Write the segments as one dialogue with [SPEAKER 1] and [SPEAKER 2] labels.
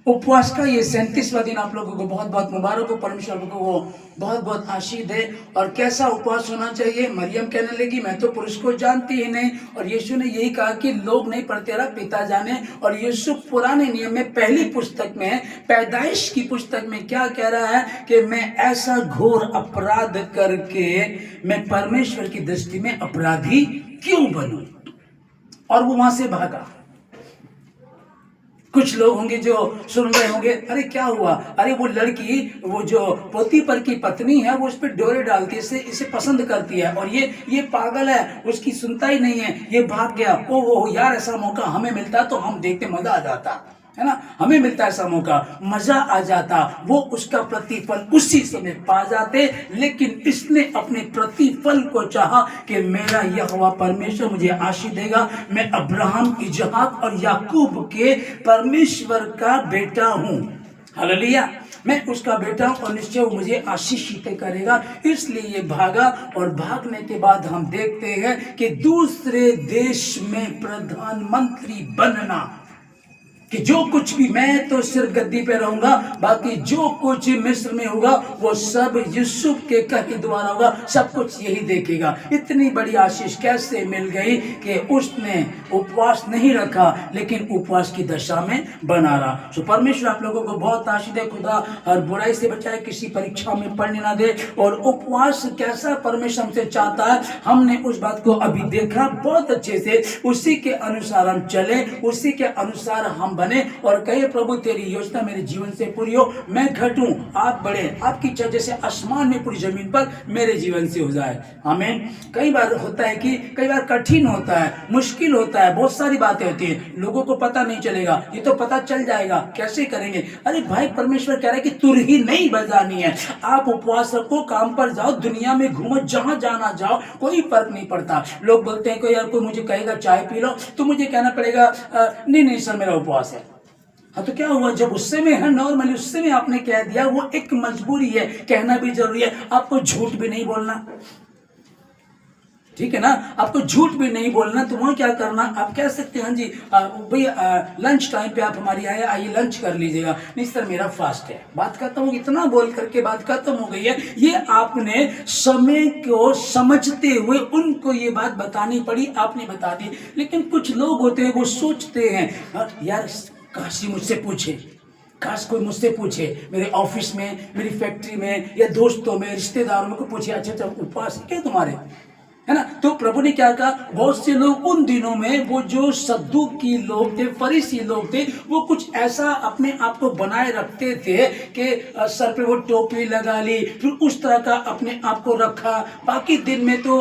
[SPEAKER 1] उपवास का ये 37वां दिन आप लोगों को बहुत बहुत मुबारक हो। परमेश्वर आप लोगों को बहुत बहुत आशीष दे। और कैसा उपवास होना चाहिए? मरियम कहने लगी मैं तो पुरुष को जानती ही नहीं, और यीशु ने यही कहा कि लोग नहीं पर तेरा पिता जाने। और यीशु पुराने नियम में पहली पुस्तक में, पैदाइश की पुस्तक में क्या कह रहा है कि मैं ऐसा घोर अपराध करके मैं परमेश्वर की दृष्टि में अपराधी क्यों बनूं? और वो वहां से भागा। कुछ लोग होंगे जो सुन रहे होंगे, अरे क्या हुआ? अरे वो लड़की, वो जो पोतीपर की पत्नी है, वो उस पर डोरे डालती है, इसे पसंद करती है, और ये पागल है, उसकी सुनता ही नहीं है, ये भाग गया। ओ यार, ऐसा मौका हमें मिलता तो हम देखते, मजा आ जाता है ना। हमें मिलता ऐसा मौका, मजा आ जाता। वो उसका प्रतिफल उसी समय पा जाते। लेकिन इसने अपने प्रतिफल को चाहा कि मेरा यहोवा परमेश्वर मुझे आशीष देगा, मैं अब्राहम, इसहाक और याकूब के परमेश्वर का बेटा हूं। हालेलुया, मैं उसका बेटा हूं और निश्चय वो मुझे आशीषित करेगा। इसलिए ये भागा, और भागने के बाद हम देखते हैं कि दूसरे देश में प्रधानमंत्री बनना, कि जो कुछ भी, मैं तो सिर्फ गद्दी पे रहूंगा, बाकी जो कुछ मिस्र में होगा वो सब यूसुफ के कहे द्वारा होगा, सब कुछ यही देखेगा। इतनी बड़ी आशीष कैसे मिल गई कि उसने उपवास नहीं रखा, लेकिन उपवास की दशा में बना रहा। सो परमेश्वर आप लोगों को बहुत आशीष दे। खुदा हर बुराई से बचाए, किसी परीक्षा में पढ़ने ना दे। और उपवास कैसा परमेश्वर हमसे चाहता है, हमने उस बात को अभी देखा बहुत अच्छे से। उसी के अनुसार हम चले, उसी के अनुसार हम बने, और कहे प्रभु तेरी योजना मेरे जीवन से पूरी हो, मैं घटूं आप बढ़े, आपकी इच्छा जैसे आसमान में पूरी जमीन पर मेरे जीवन से हो जाए। आमीन। कई बार होता है कि कई बार कठिन होता है, मुश्किल होता है, बहुत सारी बातें होती है, लोगों को पता नहीं चलेगा, ये तो पता चल जाएगा, कैसे करेंगे? अरे भाई, परमेश्वर कह रहा है कि तुरही नहीं बजानी है। आप उपवास रखो, काम पर जाओ, दुनिया में घूमो, जहां जाना जाओ, कोई फर्क नहीं पड़ता। लोग बोलते हैं कोई यार, कोई मुझे कहेगा चाय पी लो, तो मुझे कहना पड़ेगा नहीं सर मेरा उपवास है। हाँ, तो क्या हुआ? जब उस समय है, नॉर्मली उस समय आपने कह दिया, वो एक मजबूरी है, कहना भी जरूरी है। आपको झूठ भी नहीं बोलना, ठीक है ना, आपको झूठ भी नहीं बोलना। तो वहां क्या करना, आप कह सकते हैं जी भैया लंच टाइम पे आप हमारी आइए लंच कर लीजिएगा। नहीं सर मेरा फास्ट है, बात खत्म हो, इतना बोल करके बात खत्म हो गई है। ये आपने समय को समझते हुए उनको ये बात बतानी पड़ी, आपने बता दी। लेकिन कुछ लोग होते हैं, वो सोचते हैं यार काश मुझसे पूछे, काश कोई मुझसे पूछे, मेरे ऑफिस में, मेरी फैक्ट्री में, या दोस्तों में, रिश्तेदारों में कोई पूछे, अच्छा उपवास है क्या तुम्हारे, है ना। तो प्रभु ने क्या कहा, बहुत से लोग उन दिनों में, वो जो सद्दूकी लोग थे, फरीसी लोग थे, वो कुछ ऐसा अपने आप को बनाए रखते थे कि सर पे वो टोपी लगा ली, फिर उस तरह का अपने आप को रखा। बाकी दिन में तो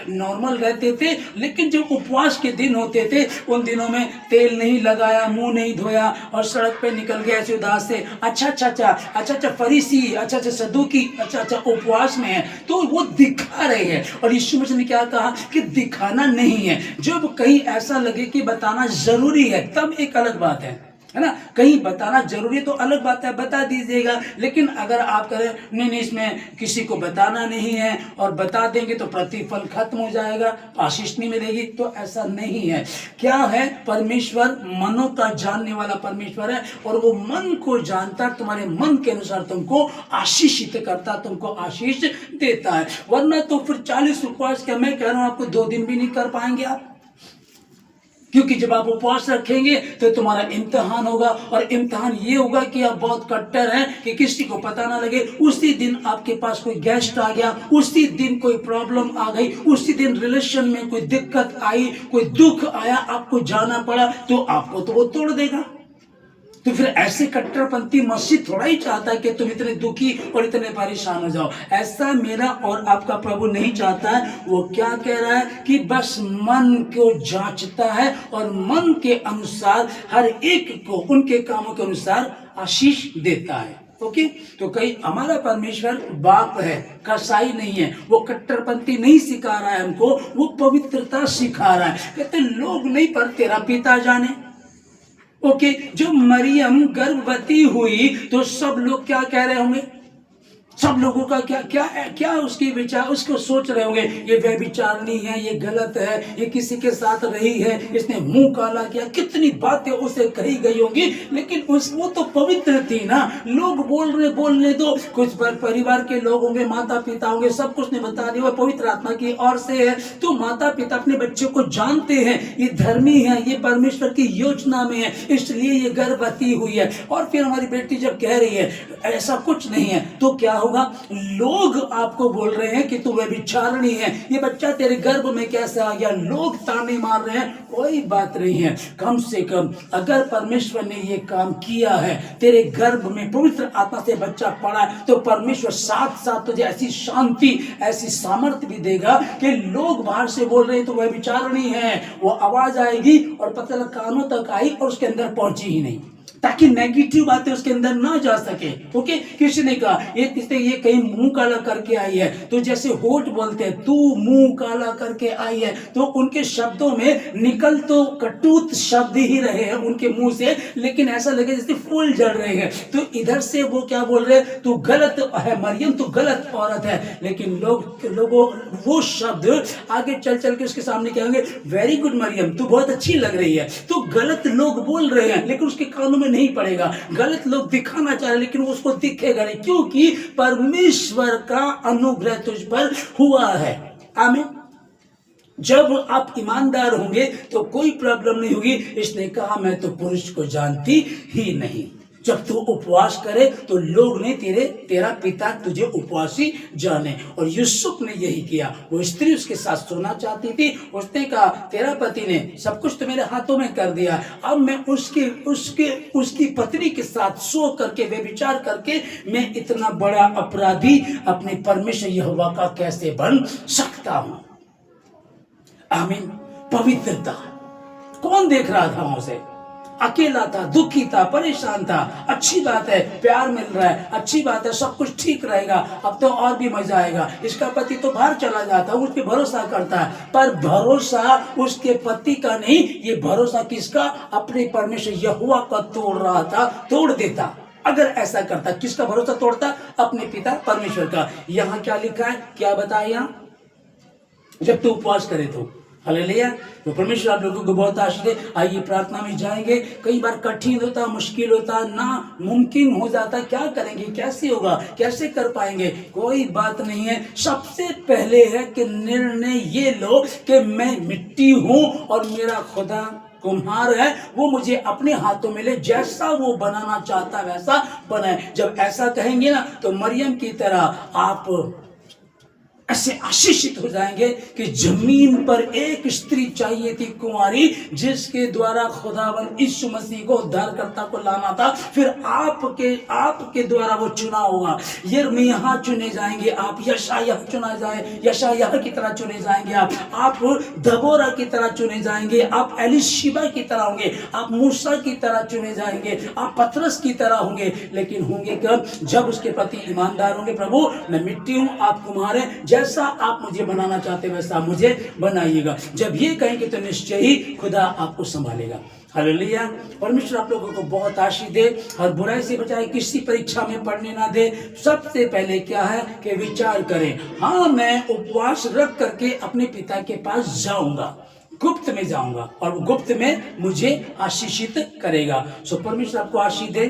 [SPEAKER 1] नॉर्मल रहते थे, लेकिन जो उपवास के दिन होते थे, उन दिनों में तेल नहीं लगाया, मुंह नहीं धोया, और सड़क पे निकल गए ऐसे उदास से। अच्छा फरीसी, अच्छा सद्दूकी, अच्छा उपवास में है, तो वो दिखा रहे हैं। और यीशु ने क्या कहा कि दिखाना नहीं है। जब कहीं ऐसा लगे कि बताना जरूरी है, तब एक अलग बात है ना। कहीं बताना जरूरी है तो अलग बात है, बता दीजिएगा। लेकिन अगर आप करें नहीं इसमें किसी को बताना नहीं है, और बता देंगे तो प्रतिफल खत्म हो जाएगा, आशीष नहीं मिलेगी, तो ऐसा नहीं है। क्या है? परमेश्वर मनों का जानने वाला परमेश्वर है, और वो मन को जानता, तुम्हारे मन के अनुसार तुमको आशीषित करता, तुमको आशीष देता है। वरना तो फिर 40 उपवास का, मैं कह रहा हूं आपको 2 दिन भी नहीं कर पाएंगे आप, क्योंकि जब आप उपवास रखेंगे तो तुम्हारा इम्तिहान होगा, और इम्तिहान ये होगा कि आप बहुत कट्टर हैं कि किसी को पता ना लगे। उसी दिन आपके पास कोई गेस्ट आ गया, उसी दिन कोई प्रॉब्लम आ गई, उसी दिन रिलेशन में कोई दिक्कत आई, कोई दुख आया, आपको जाना पड़ा, तो आपको तो वो तोड़ देगा। तो फिर ऐसे कट्टरपंथी मस्जिद थोड़ा ही चाहता है कि तुम इतने दुखी और इतने परेशान हो जाओ। ऐसा मेरा और आपका प्रभु नहीं चाहता है। वो क्या कह रहा है कि बस मन को जांचता है, और मन के अनुसार हर एक को उनके कामों के अनुसार आशीष देता है। ओके, तो कहीं हमारा परमेश्वर बाप है, कसाई नहीं है। वो कट्टरपंथी नहीं सिखा रहा है हमको, वो पवित्रता सिखा रहा है। कहते लोग नहीं पर तेरा पिता जाने। ओके, जो मरियम गर्भवती हुई तो सब लोग क्या कह रहे होंगे? सब लोगों का क्या क्या क्या उसकी विचार, उसको सोच रहे होंगे ये व्यभिचारिणी है, ये गलत है, ये किसी के साथ रही है, इसने मुंह काला किया, कितनी बातें उसे कही गई होंगी। लेकिन वो तो पवित्र थी ना। लोग बोलने दो, कुछ परिवार के लोग होंगे, माता पिता होंगे, सब कुछ ने बता दिया पवित्र आत्मा की ओर से है। तो माता पिता अपने बच्चों को जानते हैं ये धर्मी है, ये परमेश्वर की योजना में है, इसलिए ये गर्भवती हुई है। और फिर हमारी बेटी जब कह रही है ऐसा कुछ नहीं है, तो क्या होगा? लोग आपको बोल रहे हैं कि तू व्यभिचारिणी है, ये बच्चा तेरे गर्भ में कैसे आ गया, लोग ताने मार रहे हैं। कोई बात नहीं है, कम से कम अगर परमेश्वर ने ये काम किया है, तेरे गर्भ में पवित्र आत्मा से बच्चा पड़ा है, तो परमेश्वर साथ साथ तुझे ऐसी शांति, ऐसी सामर्थ्य भी देगा कि लोग बाहर से बोल रहे हैं तो व्यभिचारिणी है, वो आवाज आएगी और पता लगा कानों तक आई और उसके अंदर पहुंची ही नहीं, ताकि नेगेटिव बातें उसके अंदर ना जा सके। ओके, किसी ने कहा ये कहीं मुंह काला करके आई है, तो जैसे होठ बोलते हैं तू मुंह काला करके आई है, तो उनके शब्दों में निकल तो कटुत शब्द ही रहे हैं उनके मुंह से, लेकिन ऐसा लगे जैसे फूल जल रहे हैं। तो इधर से वो क्या बोल रहे हैं, तू गलत है मरियम, तू गलत औरत है। लेकिन लोगों वो शब्द आगे चल चल के उसके सामने क्या होंगे, वेरी गुड मरियम, तू बहुत अच्छी लग रही है। तो गलत लोग बोल रहे हैं लेकिन उसके कानों में नहीं पड़ेगा। गलत लोग दिखाना चाह रहे लेकिन उसको दिखेगा नहीं, क्योंकि परमेश्वर का अनुग्रह तुझ पर हुआ है। आमीन। जब आप ईमानदार होंगे तो कोई प्रॉब्लम नहीं होगी। इसने कहा मैं तो पुरुष को जानती ही नहीं। जब तू उपवास करे तो लोग नहीं तेरा पिता तुझे उपवासी जाने। और यूसुफ ने यही किया। वो स्त्री उसके साथ सोना चाहती थी, उसने कहा तेरा पति ने सब कुछ तो मेरे हाथों में कर दिया, अब मैं उसकी पत्नी के साथ सो करके व्यभिचार करके मैं इतना बड़ा अपराधी अपने परमेश्वर यहोवा का कैसे बन सकता हूं। आमीन। पवित्रता। कौन देख रहा था वहां से? अकेला था, दुखी था, परेशान था। अच्छी बात है, प्यार मिल रहा है, अच्छी बात है, सब कुछ ठीक रहेगा, अब तो और भी मजा आएगा। इसका पति तो बाहर चला जाता, उस पर भरोसा करता है, पर भरोसा उसके पति का नहीं, ये भरोसा किसका? अपने परमेश्वर यहोवा का तोड़ रहा था, तोड़ देता। अगर ऐसा करता, किसका भरोसा तोड़ता? अपने पिता परमेश्वर का। यहां क्या लिखा है, क्या बताया? जब तू उपवास करे तो हालेलुया। तो परमेश्वर आप लोगों को बहुत आशीष दे। आइए प्रार्थना में जाएंगे। कई बार कठिन होता, मुश्किल होता, ना मुमकिन हो जाता, क्या करेंगे, कैसे होगा, कैसे कर पाएंगे? कोई बात नहीं है। सबसे पहले है कि निर्णय ये लो कि मैं मिट्टी हूं और मेरा खुदा कुम्हार है, वो मुझे अपने हाथों में ले, जैसा वो बनाना चाहता वैसा बनाए। जब ऐसा कहेंगे ना तो मरियम की तरह आप ऐसे आशीषित हो जाएंगे कि जमीन पर एक स्त्री चाहिए थी कुंवारी, जिसके द्वारा खुदावन यीशु मसीह को उद्धारकर्ता को लाना था। फिर आपके द्वारा वो चुना होगा। यिर्मयाह चुने जाएंगे, आप यशायाह चुना जाए, यशायाह की तरह चुने जाएंगे, आप दबोरा की तरह चुने जाएंगे, आप एलिशिबा की तरह होंगे, आप मूसा की तरह चुने जाएंगे, आप पतरस की तरह होंगे। लेकिन होंगे कब? जब उसके प्रति ईमानदार होंगे। प्रभु मैं मिट्टी हूं, आप कुम्हार हैं, जैसा आप मुझे बनाना चाहते वैसा मुझे बनाइएगा। जब ये कहेंगे तो निश्चय ही खुदा आपको संभालेगा। हालेलुया। परमेश्वर आप लोगों को बहुत आशीष दे, हर बुराई से बचाए, किसी परीक्षा में पढ़ने ना दे। सबसे पहले क्या है कि विचार करें, हाँ मैं उपवास रख करके अपने पिता के पास जाऊंगा, गुप्त में जाऊंगा और गुप्त में मुझे आशीषित करेगा। सो परमेश्वर आपको आशीष दे।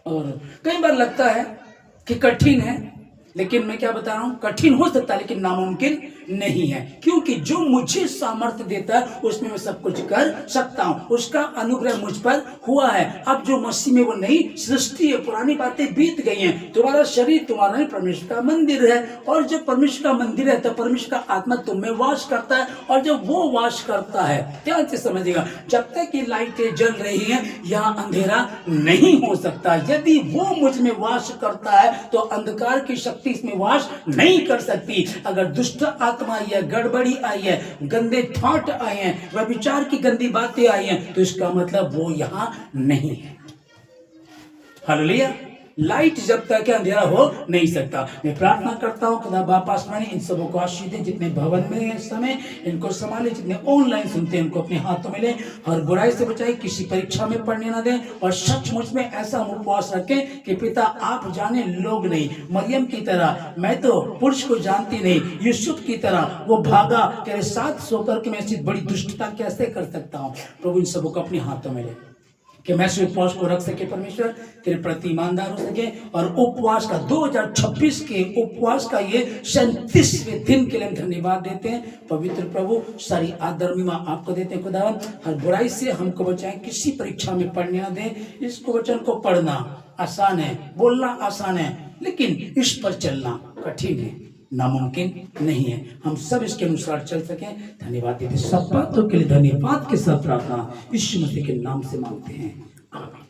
[SPEAKER 1] और कई बार लगता है कि कठिन है, लेकिन मैं क्या बता रहा हूं, कठिन हो सकता है लेकिन नामुमकिन नहीं है, क्योंकि जो मुझे सामर्थ्य देता है उसमें मैं सब कुछ कर सकता हूं। उसका अनुग्रह मुझ पर हुआ है। अब जो मसीह में वो नई सृष्टि है, पुरानी बातें बीत गई हैं। तुम्हारा शरीर तुम्हारा नहीं, परमेश्वर का मंदिर है, और जब परमेश्वर का मंदिर है तो परमेश्वर का आत्मा तुम में वास करता है। और जब वो वास करता है, ध्यान से समझिएगा, जब तक ये लाइटें जल रही हैं यहाँ अंधेरा नहीं हो सकता। यदि वो मुझ में वास करता है तो अंधकार की शक्ति इसमें वास नहीं कर सकती। अगर दुष्ट आत्मा आई है, गड़बड़ी आई है, गंदे थॉट आए हैं, व्यभिचार की गंदी बातें आई हैं, तो इसका मतलब वो यहां नहीं है। हालेलुया। लाइट जब तक अंधेरा हो नहीं सकता। मैं प्रार्थना करता हूँ खुदा बाप आसमानी इन सबों को आशीष दे, जितने भवन में हैं इस समय इनको संभाले, जितने ऑनलाइन सुनते हैं इनको अपने हाथों में ले, हर बुराई से बचाए, किसी परीक्षा में पढ़ने ना दें, और सचमुच में ऐसा हम उपवास रखें कि पिता आप जाने लोग नहीं, मरियम की तरह मैं तो पुरुष को जानती नहीं, यूसुफ की तरह वो भागा तेरे साथ सोकर के मैं ऐसी बड़ी दुष्टता कैसे कर सकता हूँ। प्रभु इन सबों को अपने हाथों में ले कि मैं इस उपवास को रख सके, परमेश्वर तेरे प्रति ईमानदार हो सके, और उपवास का 2026 के उपवास का ये 37वें दिन के लिए हम धन्यवाद देते हैं। पवित्र प्रभु सारी आदर महिमा आपको देते हैं खुदावन, हर बुराई से हमको बचाएं, किसी परीक्षा में पढ़ने ना दें। इसको वचन को पढ़ना आसान है, बोलना आसान है, लेकिन इस पर चलना कठिन है, नामुमकिन नहीं है। हम सब इसके अनुसार चल सकें। धन्यवाद देते, सब बातों के लिए धन्यवाद के साथ प्रार्थना यीशु मसीह के नाम से मांगते हैं, आमीन।